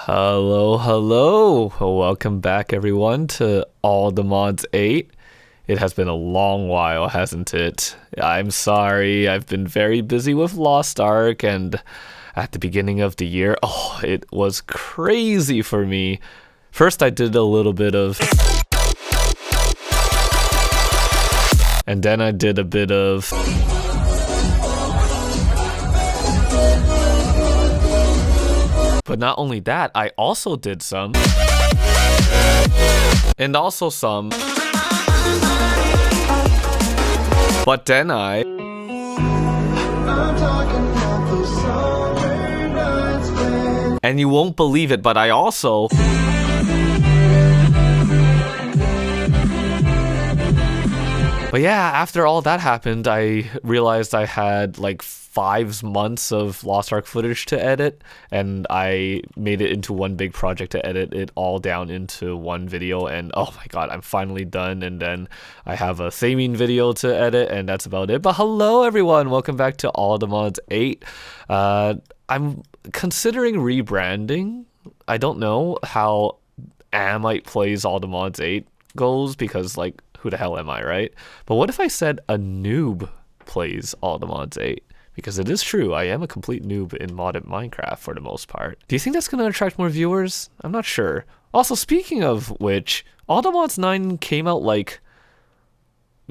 Hello, hello. Welcome back, everyone, to All the Mods 8. It has been a long while, hasn't it? I'm sorry, I've been very busy with Lost Ark, and at the beginning of the year, it was crazy for me. First, I did a little bit of... And then I did a bit of... But not only that, I also did some. And also some. But then and you won't believe it, but I also... But yeah, after all that happened, I realized I had like 5 months of Lost Ark footage to edit, and I made it into one big project to edit it all down into one video, and oh my god, I'm finally done. And then I have a theming video to edit, and that's about it. But hello everyone, welcome back to All the Mods 8. I'm considering rebranding. I don't know how Amyte plays All the Mods 8 goes, because like, who the hell am I, right? But what if I said a noob plays All the Mods 8? Because it is true, I am a complete noob in modded Minecraft for the most part. Do you think that's going to attract more viewers? I'm not sure. Also, speaking of which, All the Mods 9 came out like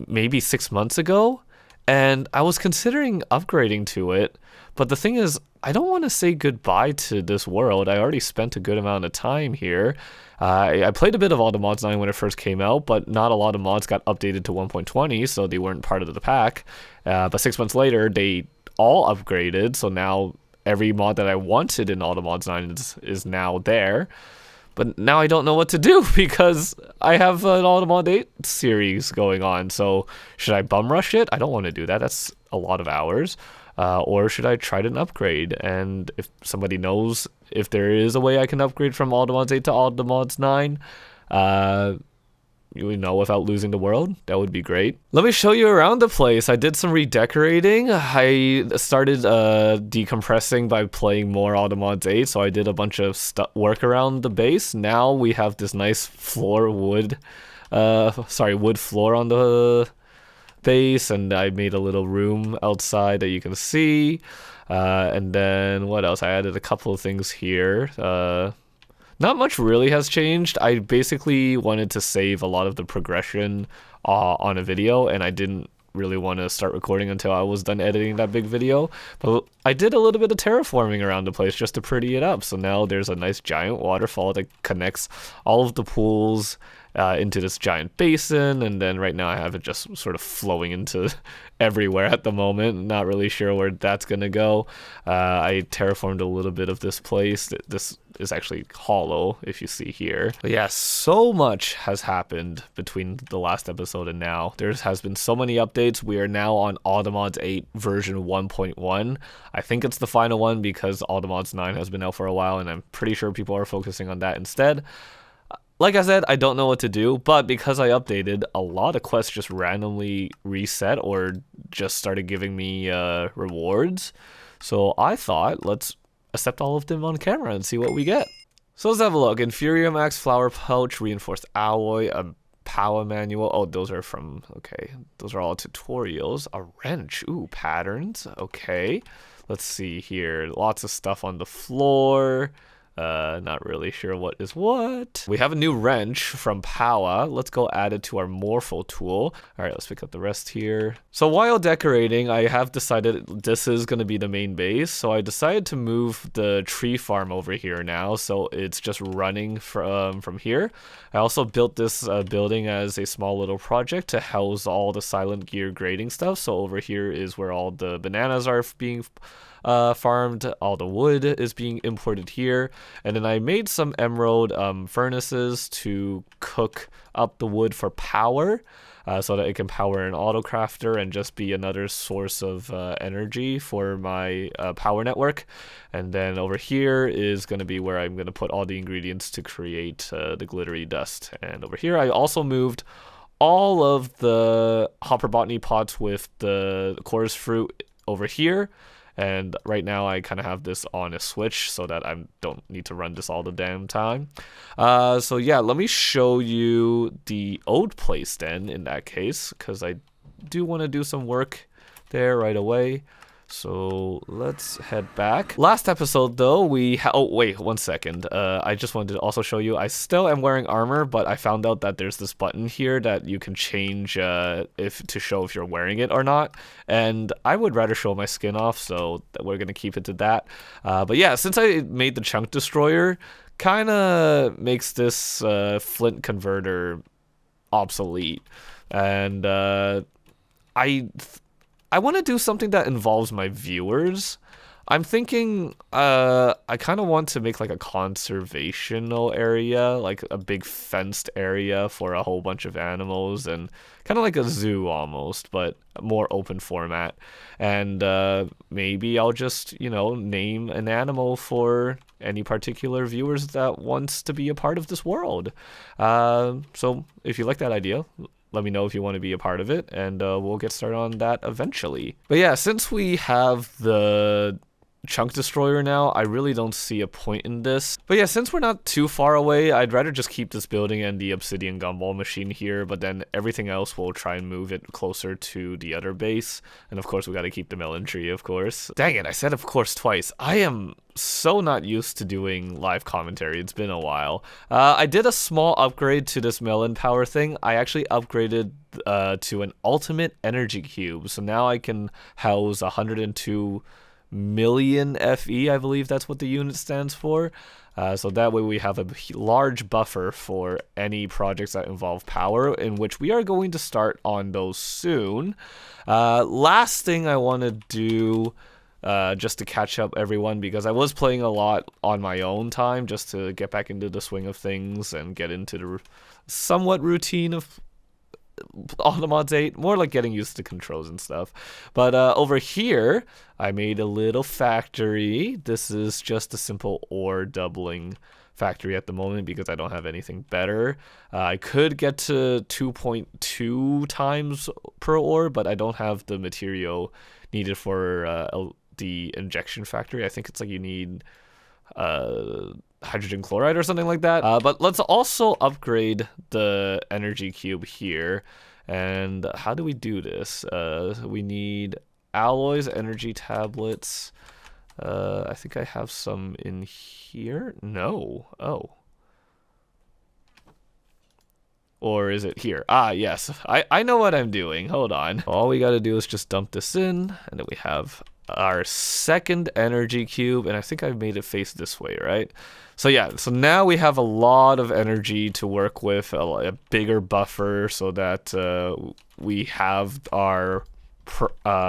maybe 6 months ago, and I was considering upgrading to it. But the thing is, I don't want to say goodbye to this world. I already spent a good amount of time here. I played a bit of All the Mods 9 when it first came out, but not a lot of mods got updated to 1.20, so they weren't part of the pack. But 6 months later, they all upgraded, so now every mod that I wanted in All the Mods 9 is now there. But now I don't know what to do because I have an All the Mod 8 series going on. So should I bum rush it? I don't want to do that. That's a lot of hours. Or should I try to upgrade? And if somebody knows if there is a way I can upgrade from All the Mods 8 to All the Mods 9, you know, without losing the world, that would be great. Let me show you around the place. I did some redecorating. I started decompressing by playing more All the Mods 8, so I did a bunch of work around the base. Now we have this nice wood floor on the base, and I made a little room outside that you can see. And then what else? I added a couple of things here. Not much really has changed. I basically wanted to save a lot of the progression on a video, and I didn't really want to start recording until I was done editing that big video. But I did a little bit of terraforming around the place just to pretty it up. So now there's a nice giant waterfall that connects all of the pools into this giant basin, and then right now I have it just sort of flowing into everywhere at the moment. Not really sure where that's gonna go. I terraformed a little bit of this place. This is actually hollow, if you see here. But yeah, so much has happened between the last episode and now. There has been so many updates. We are now on All the Mods 8 version 1.1. I think it's the final one because All the Mods 9 has been out for a while, and I'm pretty sure people are focusing on that instead. Like I said, I don't know what to do, but because I updated, a lot of quests just randomly reset or just started giving me rewards. So I thought, let's accept all of them on camera and see what we get. So let's have a look. Inferior Max Flower Pouch, Reinforced Alloy, a Power Manual. Oh, those are from, okay, those are all tutorials. A wrench, ooh, patterns, okay. Let's see here, lots of stuff on the floor. Not really sure what is what. We have a new wrench from Powa. Let's go add it to our Morpho tool. All right, let's pick up the rest here. So while decorating, I have decided this is going to be the main base. So I decided to move the tree farm over here now. So it's just running from here. I also built this building as a small little project to house all the silent gear grading stuff. So over here is where all the bananas are being farmed, all the wood is being imported here, and then I made some emerald furnaces to cook up the wood for power, so that it can power an auto crafter and just be another source of energy for my power network. And then over here is going to be where I'm going to put all the ingredients to create the glittery dust. And over here I also moved all of the hopper botany pots with the chorus fruit over here, And right now I kind of have this on a switch so that I don't need to run this all the damn time. So yeah, let me show you the old place then in that case, because I do want to do some work there right away. So let's head back. Last episode though, oh wait, 1 second. I just wanted to also show you, I still am wearing armor, but I found out that there's this button here that you can change if to show if you're wearing it or not. And I would rather show my skin off, so we're gonna keep it to that. But yeah, since I made the chunk destroyer, kind of makes this flint converter obsolete. And I want to do something that involves my viewers. I'm thinking I kind of want to make like a conservational area, like a big fenced area for a whole bunch of animals, and kind of like a zoo almost, but more open format. And maybe I'll just, name an animal for any particular viewers that wants to be a part of this world. So if you like that idea, let me know if you want to be a part of it, and we'll get started on that eventually. But yeah, since we have the chunk destroyer now, I really don't see a point in this. But yeah, since we're not too far away, I'd rather just keep this building and the obsidian gumball machine here, but then everything else we'll try and move it closer to the other base. And of course, we got to keep the melon tree, of course. Dang it, I said of course twice. I am so not used to doing live commentary. It's been a while. I did a small upgrade to this melon power thing. I actually upgraded to an ultimate energy cube. So now I can house 102 million FE, I believe that's what the unit stands for. So that way we have a large buffer for any projects that involve power, in which we are going to start on those soon. Last thing I want to do, just to catch up everyone, because I was playing a lot on my own time just to get back into the swing of things and get into the somewhat routine of Automods 8, more like getting used to controls and stuff. But over here, I made a little factory. This is just a simple ore doubling factory at the moment because I don't have anything better. I could get to 2.2 times per ore, but I don't have the material needed for the injection factory. I think it's like you need hydrogen chloride or something like that. But let's also upgrade the energy cube here. And how do we do this? We need alloys, energy tablets. I think I have some in here. No. Oh. Or is it here? Ah, yes. I know what I'm doing. Hold on. All we got to do is just dump this in, and then we have our second energy cube, and I think I've made it face this way, right? So yeah, so now we have a lot of energy to work with, a bigger buffer, so that we have our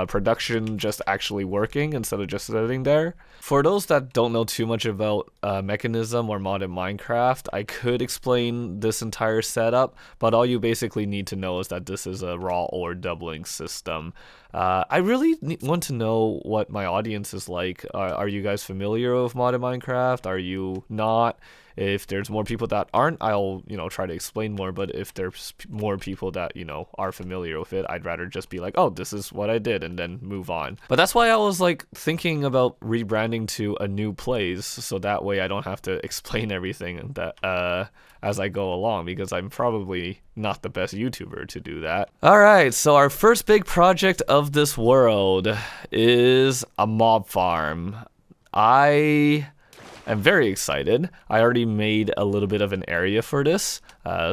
production just actually working instead of just sitting there. For those that don't know too much about Mechanism or modded Minecraft, I could explain this entire setup, but all you basically need to know is that this is a raw ore doubling system. I really want to know what my audience is like. Are you guys familiar with modded Minecraft? Are you not? If there's more people that aren't, I'll, try to explain more. But if there's more people that, are familiar with it, I'd rather just be like, oh, this is what I did, and then move on. But that's why I was like thinking about rebranding to a new place, so that way I don't have to explain everything that as I go along, because I'm probably not the best YouTuber to do that. All right, so our first big project of this world is a mob farm. I'm very excited. I already made a little bit of an area for this,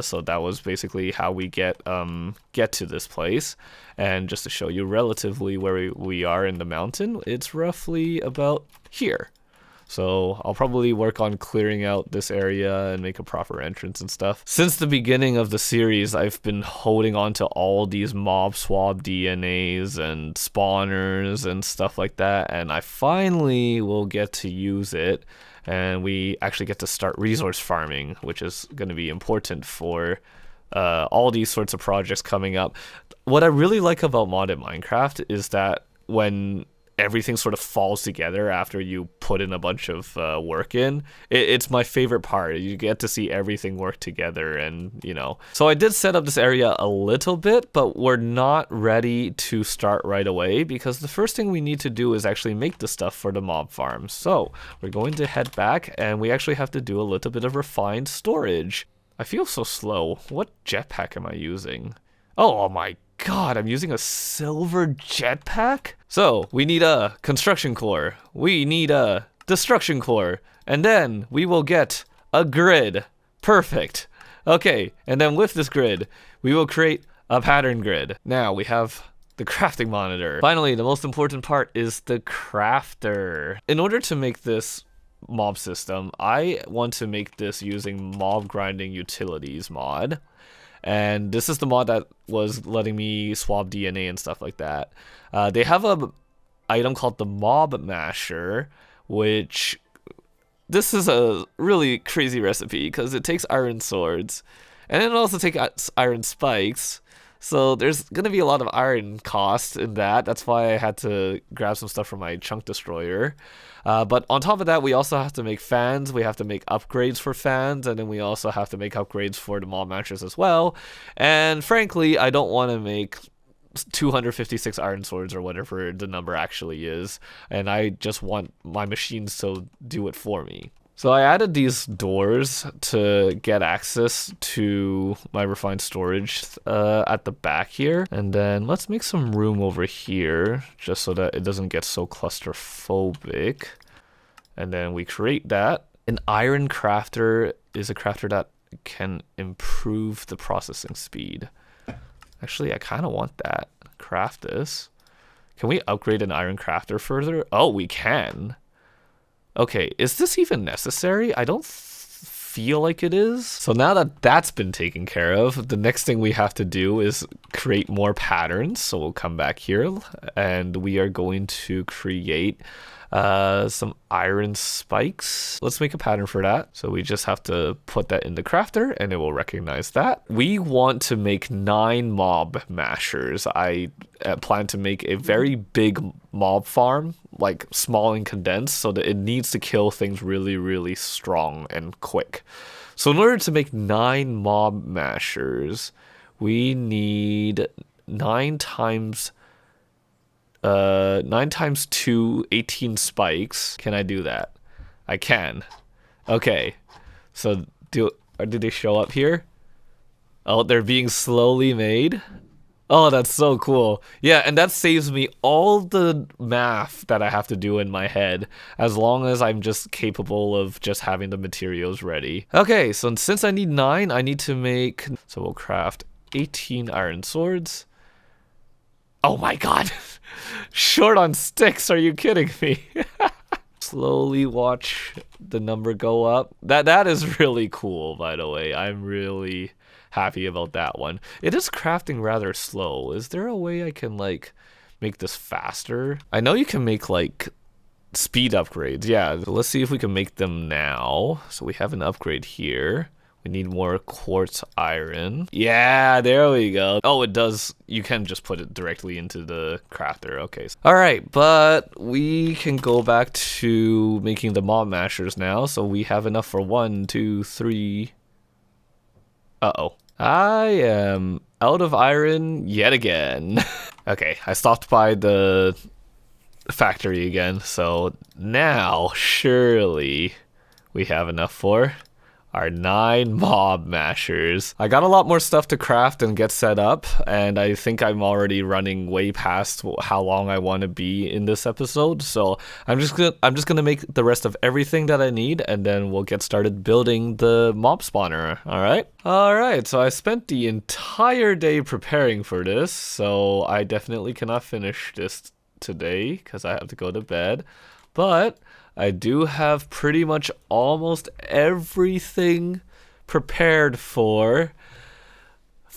so that was basically how we get to this place. And just to show you relatively where we are in the mountain, it's roughly about here. So I'll probably work on clearing out this area and make a proper entrance and stuff. Since the beginning of the series, I've been holding on to all these mob swab DNAs and spawners and stuff like that, and I finally will get to use it. And we actually get to start resource farming, which is going to be important for all these sorts of projects coming up. What I really like about modded Minecraft is that when everything sort of falls together after you put in a bunch of work in. It's my favorite part. You get to see everything work together, and So I did set up this area a little bit, but we're not ready to start right away because the first thing we need to do is actually make the stuff for the mob farm. So we're going to head back, and we actually have to do a little bit of refined storage. I feel so slow. What jetpack am I using? Oh my God, I'm using a silver jetpack? So, we need a construction core. We need a destruction core. And then we will get a grid. Perfect. Okay, and then with this grid, we will create a pattern grid. Now we have the crafting monitor. Finally, the most important part is the crafter. In order to make this mob system, I want to make this using mob grinding utilities mod. And this is the mod that was letting me swap DNA and stuff like that. They have a item called the Mob Masher, which this is a really crazy recipe because it takes iron swords and it also takes iron spikes. So there's going to be a lot of iron cost in that. That's why I had to grab some stuff from my chunk destroyer. But on top of that, we also have to make fans. We have to make upgrades for fans. And then we also have to make upgrades for the mob matches as well. And frankly, I don't want to make 256 iron swords or whatever the number actually is. And I just want my machines to do it for me. So I added these doors to get access to my refined storage at the back here. And then let's make some room over here just so that it doesn't get so claustrophobic. And then we create that. An iron crafter is a crafter that can improve the processing speed. Actually, I kind of want that. Craft this. Can we upgrade an iron crafter further? Oh, we can. Okay, is this even necessary? I don't feel like it is. So now that that's been taken care of, the next thing we have to do is create more patterns. So we'll come back here and we are going to create some iron spikes. Let's make a pattern for that. So we just have to put that in the crafter and it will recognize that. We want to make 9 mob mashers. I plan to make a very big mob farm, like small and condensed, so that it needs to kill things really, really strong and quick. So in order to make 9 mob mashers, we need 9 times 2, 18 spikes. Can I do that? I can. Okay. So do they show up here? Oh, they're being slowly made. Oh, that's so cool. Yeah, and that saves me all the math that I have to do in my head, as long as I'm just capable of just having the materials ready. Okay, so since I need 9, I need to make... So we'll craft 18 iron swords. Oh my God. Short on sticks, are you kidding me? Slowly watch the number go up. That is really cool, by the way. I'm really happy about that one. It is crafting rather slow. Is there a way I can like make this faster? I know you can make like speed upgrades. Yeah, let's see if we can make them now. So we have an upgrade here. We need more quartz iron. Yeah, there we go. Oh, it does. You can just put it directly into the crafter. Okay. All right, but we can go back to making the mob mashers now. So we have enough for 1, 2, 3. Uh-oh. I am out of iron yet again. Okay, I stopped by the factory again. So now, surely, we have enough for our 9 mob mashers. I got a lot more stuff to craft and get set up, and I think I'm already running way past how long I want to be in this episode. So I'm just gonna make the rest of everything that I need, and then we'll get started building the mob spawner. All right. So I spent the entire day preparing for this, so I definitely cannot finish this today because I have to go to bed. But I do have pretty much almost everything prepared for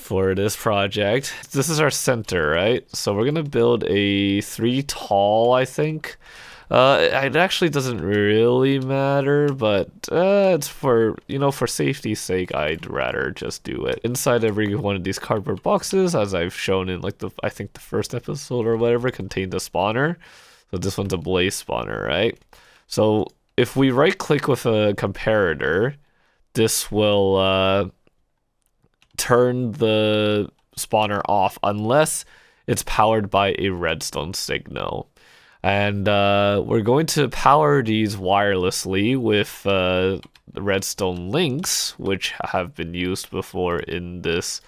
this project. This is our center, right? So we're gonna build a 3 tall, I think. It actually doesn't really matter, but it's for safety's sake, I'd rather just do it. Inside every one of these cardboard boxes, as I've shown in like I think the first episode or whatever, contained a spawner. So this one's a blaze spawner, right? So if we right click with a comparator, this will turn the spawner off unless it's powered by a redstone signal. And we're going to power these wirelessly with the redstone links, which have been used before in this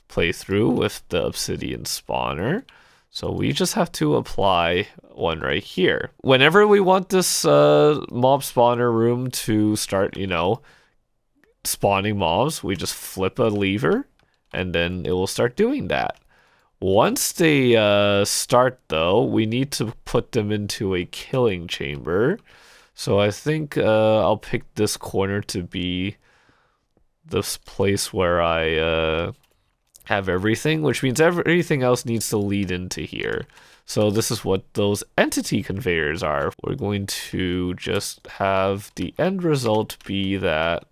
playthrough with the obsidian spawner. So we just have to apply one right here. Whenever we want this mob spawner room to start, spawning mobs, we just flip a lever and then it will start doing that. Once they start though, we need to put them into a killing chamber. So I think I'll pick this corner to be this place where I have everything, which means everything else needs to lead into here. So this is what those entity conveyors are. We're going to just have the end result be that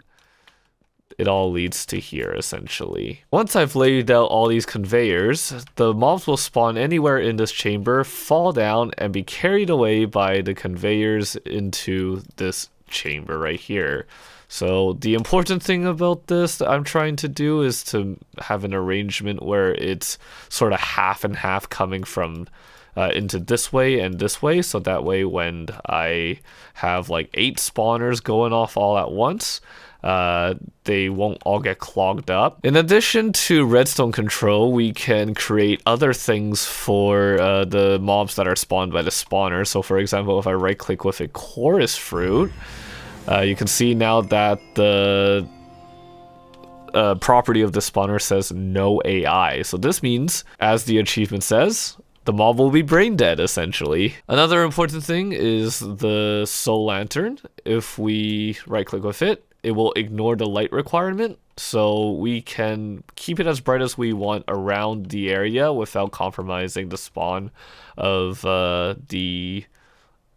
it all leads to here, essentially. Once I've laid out all these conveyors, the mobs will spawn anywhere in this chamber, fall down, and be carried away by the conveyors into this chamber right here. So the important thing about this that I'm trying to do is to have an arrangement where it's sort of half and half coming from into this way and this way, so that way when I have like 8 spawners going off all at once, they won't all get clogged up. In addition to redstone control, we can create other things for the mobs that are spawned by the spawner. So for example, if I right click with a chorus fruit, you can see now that the property of the spawner says no AI. So this means, as the achievement says, the mob will be brain dead, essentially. Another important thing is the soul lantern. If we right click with it, it will ignore the light requirement, so we can keep it as bright as we want around the area without compromising the spawn of the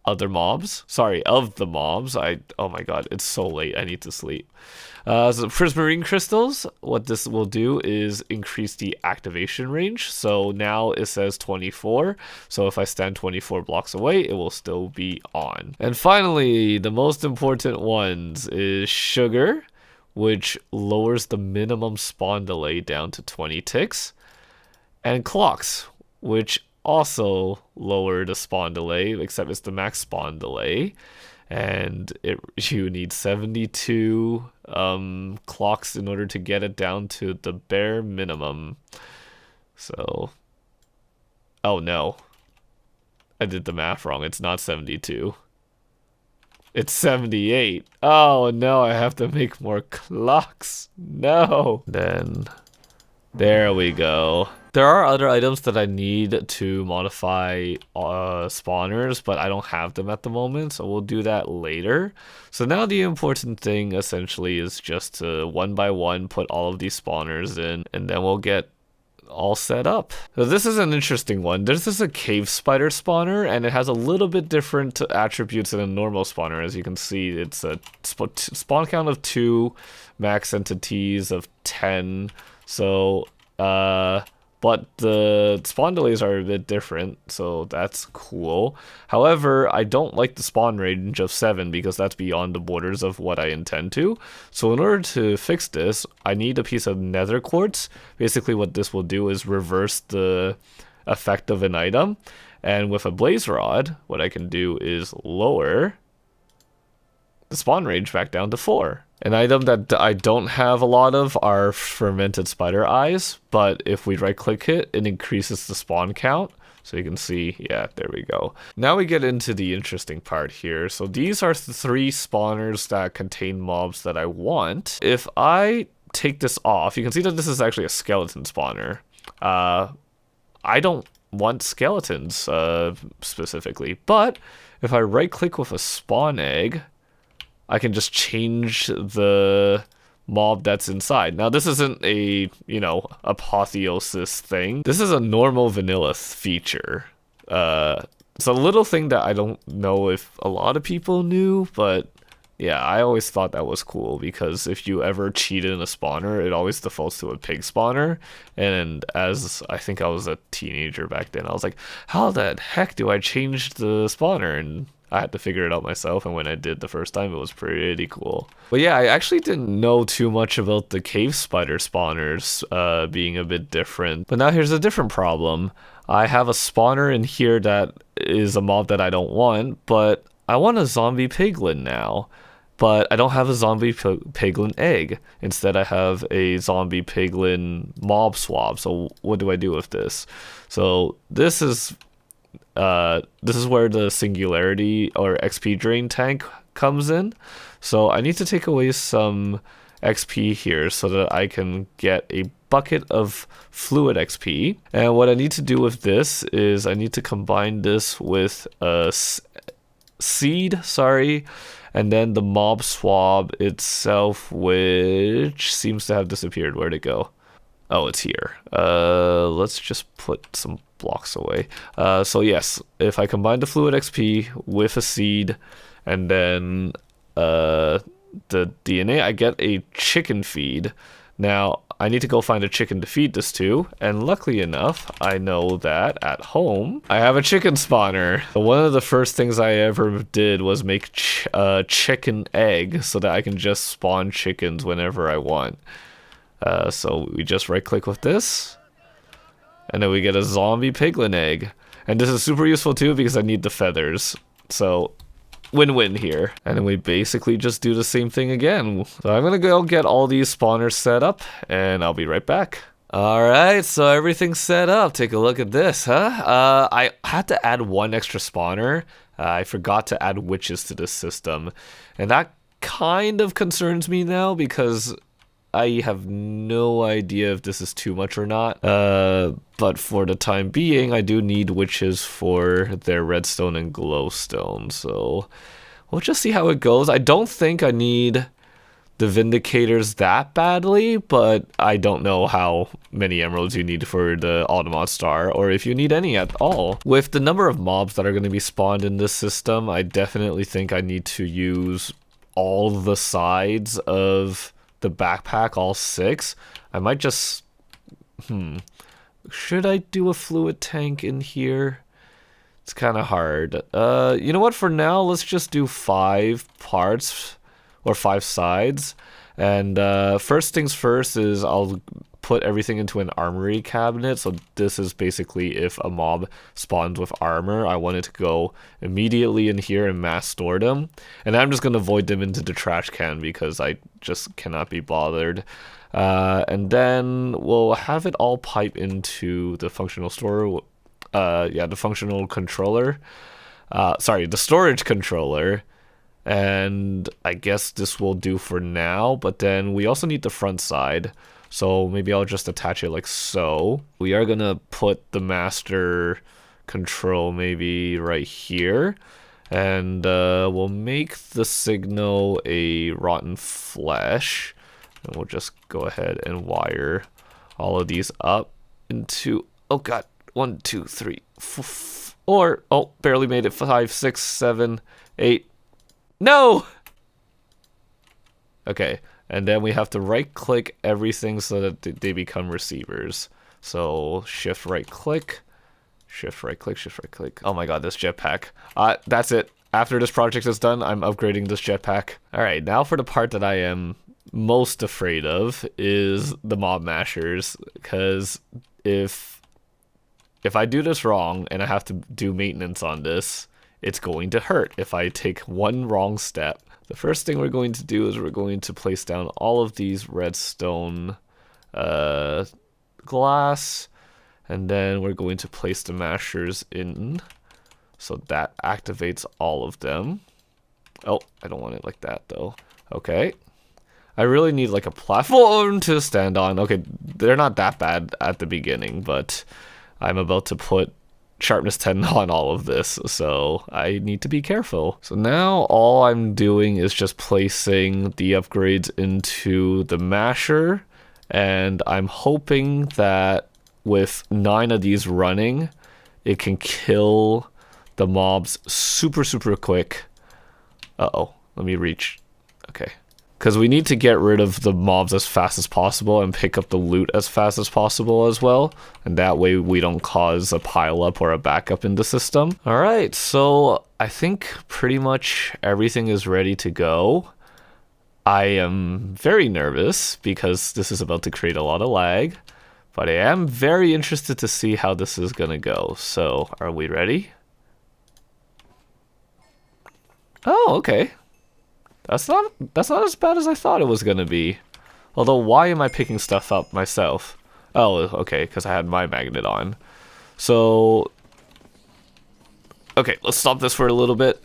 other mobs. Sorry, of the mobs. Oh my god, it's so late. I need to sleep. So prismarine crystals, what this will do is increase the activation range. So now it says 24. So if I stand 24 blocks away, it will still be on. And finally, the most important ones is sugar, which lowers the minimum spawn delay down to 20 ticks. And clocks, which also lower the spawn delay, except it's the max spawn delay. And you need 72 clocks in order to get it down to the bare minimum. So, oh no, I did the math wrong. It's not 72. It's 78. Oh no, I have to make more clocks. No. Then, there we go. There are other items that I need to modify spawners, but I don't have them at the moment, so we'll do that later. So now the important thing essentially is just to one by one put all of these spawners in, and then we'll get all set up. So this is an interesting one. This is a cave spider spawner, and it has a little bit different attributes than a normal spawner. As you can see, it's a spawn count of 2, max entities of 10. So, but the spawn delays are a bit different, so that's cool. However, I don't like the spawn range of 7 because that's beyond the borders of what I intend to. So in order to fix this, I need a piece of nether quartz. Basically what this will do is reverse the effect of an item. And with a blaze rod, what I can do is lower the spawn range back down to 4. An item that I don't have a lot of are fermented spider eyes, but if we right click it, it increases the spawn count. So you can see, yeah, there we go. Now we get into the interesting part here. So these are the 3 spawners that contain mobs that I want. If I take this off, you can see that this is actually a skeleton spawner. I don't want skeletons specifically, but if I right click with a spawn egg, I can just change the mob that's inside. Now this isn't a, apotheosis thing. This is a normal vanilla feature. It's a little thing that I don't know if a lot of people knew, but Yeah, I always thought that was cool because if you ever cheated in a spawner, it always defaults to a pig spawner. And as I think I was a teenager back then, I was like, how the heck do I change the spawner? And I had to figure it out myself. And when I did the first time, it was pretty cool. But yeah, I actually didn't know too much about the cave spider spawners being a bit different. But now here's a different problem. I have a spawner in here that is a mob that I don't want, but I want a zombie piglin now. But I don't have a zombie piglin egg. Instead, I have a zombie piglin mob swab. So what do I do with this? So this is where the singularity or XP drain tank comes in. So I need to take away some XP here so that I can get a bucket of fluid XP. And what I need to do with this is I need to combine this with a seed, and then the mob swab itself, which seems to have disappeared. Where'd it go? Oh, it's here. Let's just put some blocks away. So yes, if I combine the fluid XP with a seed and then the DNA, I get a chicken feed. Now, I need to go find a chicken to feed this to, and luckily enough, I know that at home, I have a chicken spawner. One of the first things I ever did was make a chicken egg so that I can just spawn chickens whenever I want. So we just right click with this, and then we get a zombie piglin egg. And this is super useful too because I need the feathers. So win-win here. And then we basically just do the same thing again. So I'm gonna go get all these spawners set up and I'll be right back. Alright, so everything's set up. Take a look at this, huh? I had to add one extra spawner. I forgot to add witches to this system. And that kind of concerns me now because I have no idea if this is too much or not. But for the time being, I do need witches for their redstone and glowstone. So we'll just see how it goes. I don't think I need the Vindicators that badly, but I don't know how many emeralds you need for the Automod Star, or if you need any at all. With the number of mobs that are going to be spawned in this system, I definitely think I need to use all the sides of the backpack, all 6. I might just should I do a fluid tank in here? It's kind of hard. You know what, for now let's just do 5 parts or 5 sides, and first things first is I'll put everything into an armory cabinet. So this is basically if a mob spawns with armor, I want it to go immediately in here and mass store them. And I'm just going to void them into the trash can because I just cannot be bothered. And then we'll have it all pipe into the functional store. The functional controller. The storage controller. And I guess this will do for now, but then we also need the front side. So maybe I'll just attach it like so. We are gonna put the master control maybe right here. And we'll make the signal a rotten flesh. And we'll just go ahead and wire all of these up into, oh god, 1, 2, 3, 4, oh, barely made it, 5, 6, 7, 8. No! Okay. And then we have to right click everything so that they become receivers. So shift right click, shift right click, shift right click. Oh my god, this jetpack. That's it. After this project is done, I'm upgrading this jetpack. Alright, now for the part that I am most afraid of is the mob mashers. Because if I do this wrong and I have to do maintenance on this, it's going to hurt if I take one wrong step. The first thing we're going to do is we're going to place down all of these redstone glass, and then we're going to place the mashers in, so that activates all of them. Oh, I don't want it like that though. Okay. I really need like a platform to stand on. Okay, they're not that bad at the beginning, but I'm about to put sharpness 10 on all of this, so I need to be careful. So now all I'm doing is just placing the upgrades into the masher, and I'm hoping that with 9 of these running, it can kill the mobs super quick. Uh-oh, let me reach Okay. Because we need to get rid of the mobs as fast as possible and pick up the loot as fast as possible as well. And that way we don't cause a pile up or a backup in the system. All right, so I think pretty much everything is ready to go. I am very nervous because this is about to create a lot of lag. But I am very interested to see how this is gonna go. So, are we ready? Oh, okay. That's not as bad as I thought it was gonna be. Although, why am I picking stuff up myself? Oh, okay, because I had my magnet on. So, okay, let's stop this for a little bit.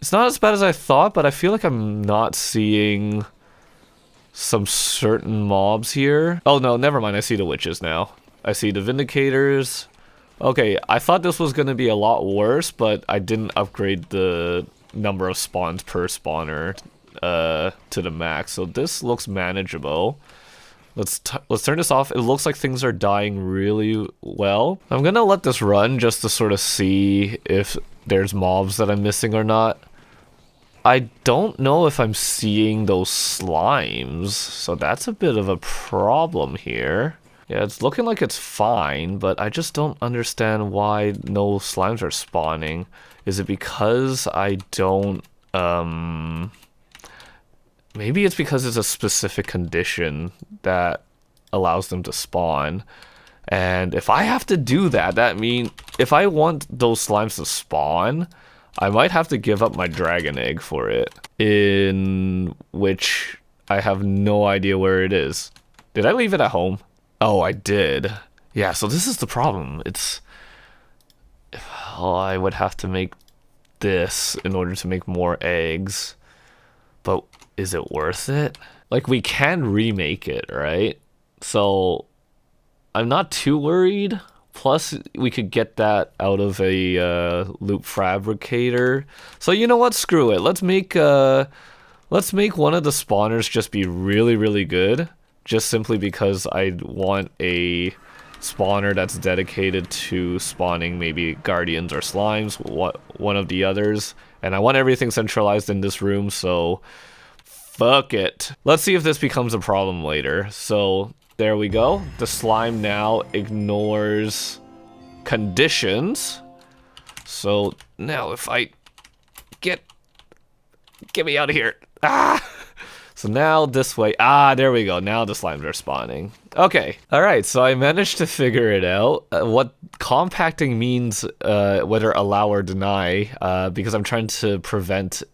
It's not as bad as I thought, but I feel like I'm not seeing some certain mobs here. Oh no, never mind, I see the witches now. I see the Vindicators. Okay, I thought this was gonna be a lot worse, but I didn't upgrade the number of spawns per spawner to the max, so this looks manageable. Let's turn this off. It looks like things are dying really well. I'm gonna let this run just to sort of see if there's mobs that I'm missing or not. I don't know if I'm seeing those slimes, so that's a bit of a problem here. Yeah, it's looking like it's fine, but I just don't understand why no slimes are spawning. Is it because I don't, maybe it's because it's a specific condition that allows them to spawn. And if I have to do that, that means if I want those slimes to spawn, I might have to give up my dragon egg for it, in which I have no idea where it is. Did I leave it at home? Oh, I did. Yeah, so this is the problem. It's... oh, I would have to make this in order to make more eggs. But is it worth it? Like, we can remake it, right? So, I'm not too worried. Plus, we could get that out of a loop fabricator. So you know what? Screw it. Let's make one of the spawners just be really, really good. Just simply because I want a spawner that's dedicated to spawning maybe guardians or slimes, one of the others. And I want everything centralized in this room, so fuck it. Let's see if this becomes a problem later. So there we go. The slime now ignores conditions. So now if I get me out of here. Ah! So now this way. Ah, there we go. Now the slimes are spawning. Okay. All right. So I managed to figure it out. What compacting means, whether allow or deny, because I'm trying to prevent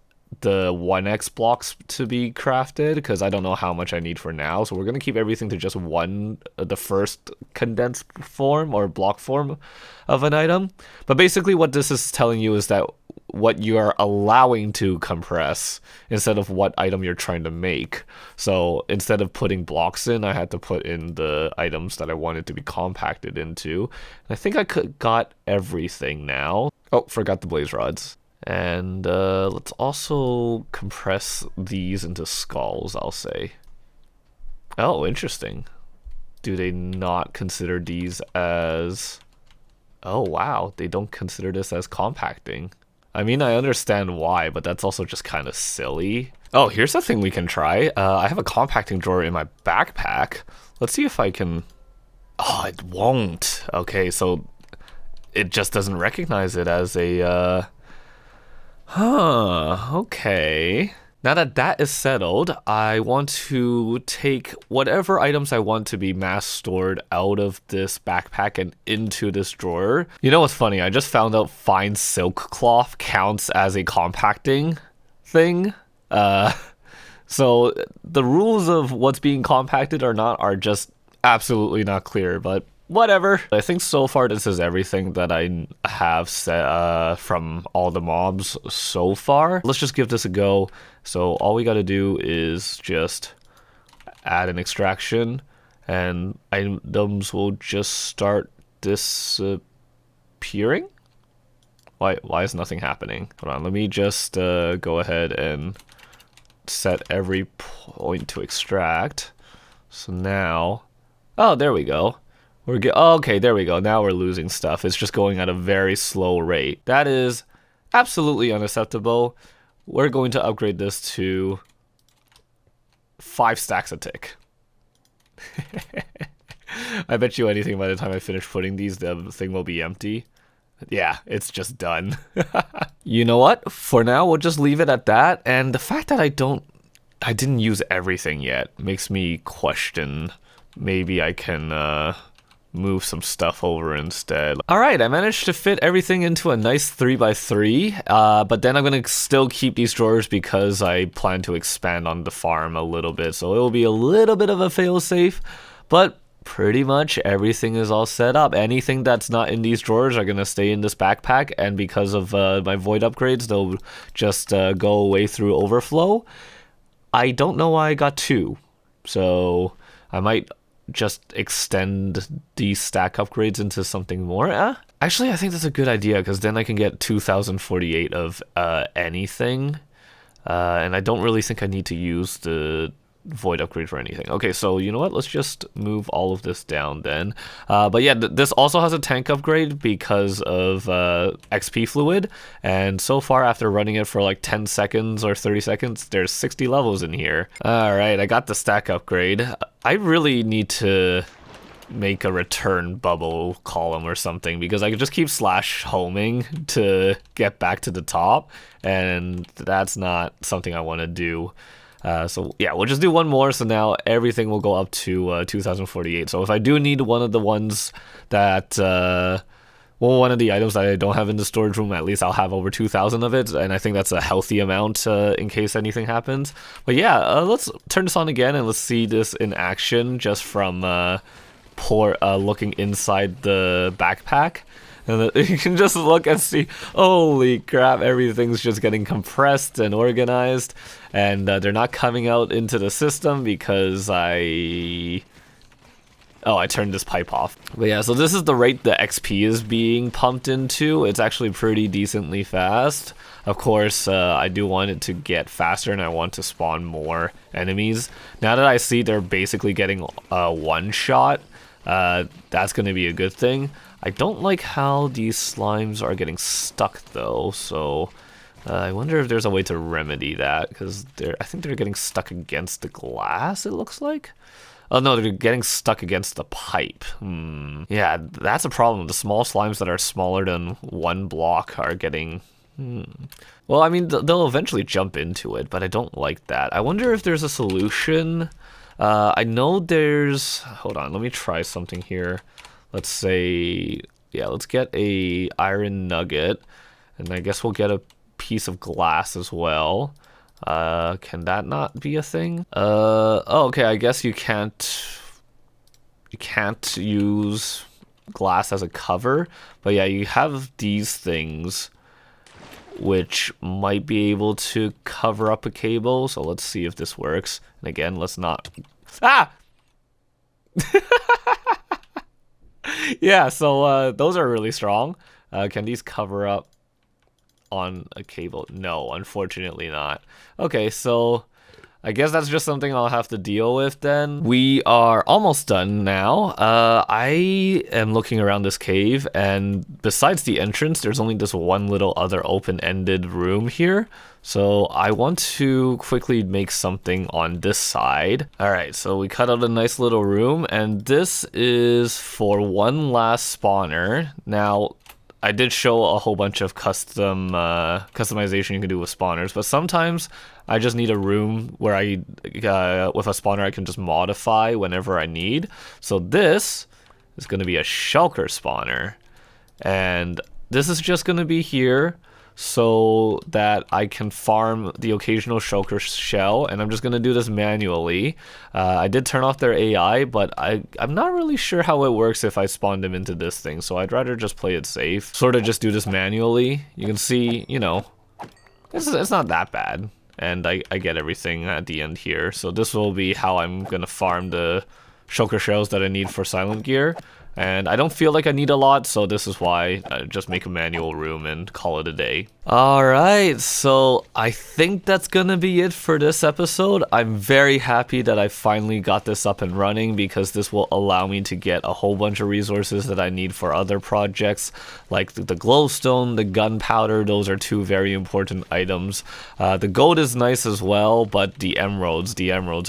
the 1x blocks to be crafted, because I don't know how much I need for now. So we're going to keep everything to just the first condensed form or block form of an item. But basically what this is telling you is that what you are allowing to compress instead of what item you're trying to make. So instead of putting blocks in, I had to put in the items that I wanted to be compacted into. And I think I got everything now. Oh, forgot the blaze rods. And let's also compress these into skulls, I'll say. Oh, interesting. Do they not consider these as... oh, wow. They don't consider this as compacting. I mean, I understand why, but that's also just kind of silly. Oh, here's a thing we can try. I have a compacting drawer in my backpack. Let's see if I can... oh, it won't. Okay, so it just doesn't recognize it as a... huh, okay. Now that that is settled, I want to take whatever items I want to be mass stored out of this backpack and into this drawer. You know what's funny? I just found out fine silk cloth counts as a compacting thing. So the rules of what's being compacted or not are just absolutely not clear, but whatever. I think so far this is everything that I have set from all the mobs so far. Let's just give this a go. So all we got to do is just add an extraction and items will just start disappearing. Why is nothing happening? Hold on, let me just go ahead and set every point to extract. So now, oh, there we go. Oh, okay, there we go. Now we're losing stuff. It's just going at a very slow rate. That is absolutely unacceptable. We're going to upgrade this to 5 stacks a tick. I bet you anything by the time I finish putting these, the thing will be empty. Yeah, it's just done. You know what? For now, we'll just leave it at that. And the fact that I didn't use everything yet makes me question. Maybe I can move some stuff over instead. All right, I managed to fit everything into a nice 3x3, but then I'm gonna still keep these drawers because I plan to expand on the farm a little bit. So it will be a little bit of a fail-safe, but pretty much everything is all set up. Anything that's not in these drawers are gonna stay in this backpack, and because of my void upgrades, they'll just go away through overflow. I don't know why I got 2, so I might just extend these stack upgrades into something more. Actually, I think that's a good idea, because then I can get 2048 of anything, and I don't really think I need to use the void upgrade for anything. Okay, so you know what, let's just move all of this down then. But yeah, this also has a tank upgrade because of XP fluid, and so far after running it for like 10 seconds or 30 seconds, there's 60 levels in here. All right, I got the stack upgrade. I really need to make a return bubble column or something, because I could just keep slash homing to get back to the top, and that's not something I want to do. So yeah, we'll just do one more, so now everything will go up to 2048. So if I do need one of the ones that, one of the items that I don't have in the storage room, at least I'll have over 2,000 of it, and I think that's a healthy amount in case anything happens. But yeah, let's turn this on again and let's see this in action just from looking inside the backpack. And you can just look and see, holy crap, everything's just getting compressed and organized, and they're not coming out into the system because I turned this pipe off. But yeah, so this is the rate the XP is being pumped into. It's actually pretty decently fast. Of course, I do want it to get faster, and I want to spawn more enemies. Now that I see they're basically getting one shot, that's going to be a good thing. I don't like how these slimes are getting stuck though, so I wonder if there's a way to remedy that, because I think they're getting stuck against the glass, it looks like. Oh no, they're getting stuck against the pipe. Yeah, that's a problem. The small slimes that are smaller than 1 block are getting... Well, I mean, they'll eventually jump into it, but I don't like that. I wonder if there's a solution. I know there's... Hold on, let me try something here. Let's say, yeah, let's get a iron nugget, and I guess we'll get a piece of glass as well. Can that not be a thing? Oh, okay, I guess you can't use glass as a cover, but yeah, you have these things which might be able to cover up a cable, so let's see if this works. And again, let's not... Ah! Yeah, so those are really strong. Can these cover up on a cable? No, unfortunately not. Okay, so I guess that's just something I'll have to deal with then. We are almost done now. I am looking around this cave, and besides the entrance, there's only this one little other open-ended room here. So I want to quickly make something on this side. All right, so we cut out a nice little room, and this is for one last spawner. Now, I did show a whole bunch of customization you can do with spawners, but sometimes I just need a room where with a spawner I can just modify whenever I need. So this is going to be a shulker spawner, and this is just going to be here so that I can farm the occasional shulker shell, and I'm just going to do this manually. I did turn off their AI, but I'm not really sure how it works if I spawn them into this thing, so I'd rather just play it safe. Sort of just do this manually. You can see, you know, it's not that bad, and I get everything at the end here. So this will be how I'm going to farm the shulker shells that I need for silent gear. And I don't feel like I need a lot, so this is why I just make a manual room and call it a day. Alright, so I think that's gonna be it for this episode. I'm very happy that I finally got this up and running because this will allow me to get a whole bunch of resources that I need for other projects, like the glowstone, the gunpowder. Those are two very important items. The gold is nice as well, but the emeralds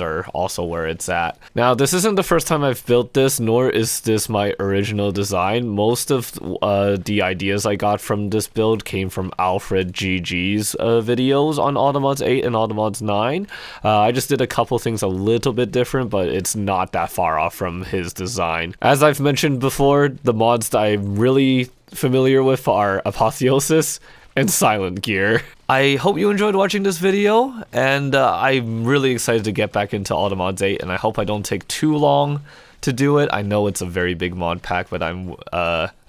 are also where it's at. Now, this isn't the first time I've built this, nor is this my original design. Most of the ideas I got from this build came from Alfred GG's videos on Automods 8 and Automods 9. I just did a couple things a little bit different, but it's not that far off from his design. As I've mentioned before, the mods that I'm really familiar with are Apotheosis and Silent Gear. I hope you enjoyed watching this video, and I'm really excited to get back into Automods 8, and I hope I don't take too long to do it. I know it's a very big mod pack, but I'm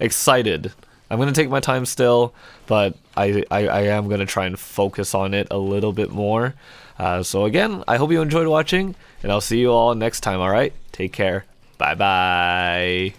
excited. I'm going to take my time still, but I am going to try and focus on it a little bit more. So again, I hope you enjoyed watching, and I'll see you all next time, alright? Take care. Bye-bye.